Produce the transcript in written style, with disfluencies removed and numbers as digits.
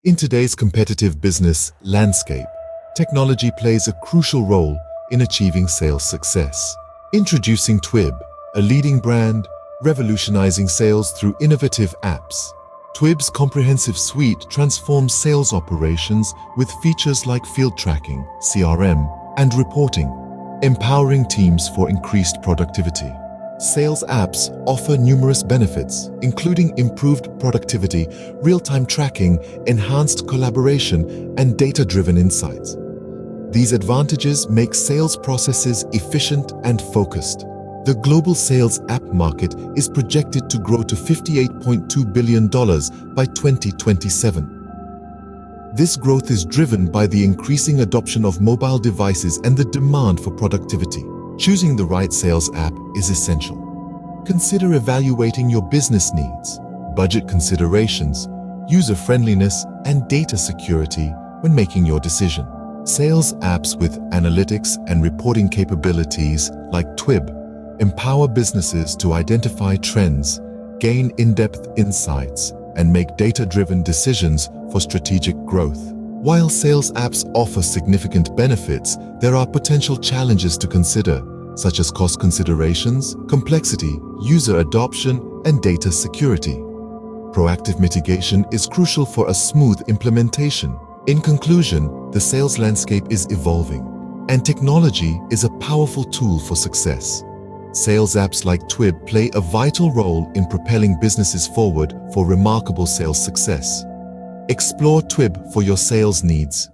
In today's competitive business landscape, technology plays a crucial role in achieving sales success. Introducing Twib, a leading brand revolutionizing sales through innovative apps. Twib's comprehensive suite transforms sales operations with features like field tracking, CRM, and reporting, empowering teams for increased productivity. Sales apps offer numerous benefits, including improved productivity, real-time tracking, enhanced collaboration, and data-driven insights. These advantages make sales processes efficient and focused. The global sales app market is projected to grow to $58.2 billion by 2027. This growth is driven by the increasing adoption of mobile devices and the demand for productivity. Choosing the right sales app is essential. Consider evaluating your business needs, budget considerations, user-friendliness, and data security when making your decision. Sales apps with analytics and reporting capabilities like Twib empower businesses to identify trends, gain in-depth insights, and make data-driven decisions for strategic growth. While sales apps offer significant benefits, there are potential challenges to consider, such as cost considerations, complexity, user adoption, and data security. Proactive mitigation is crucial for a smooth implementation. In conclusion, the sales landscape is evolving, and technology is a powerful tool for success. Sales apps like Twib play a vital role in propelling businesses forward for remarkable sales success. Explore Twib for your sales needs.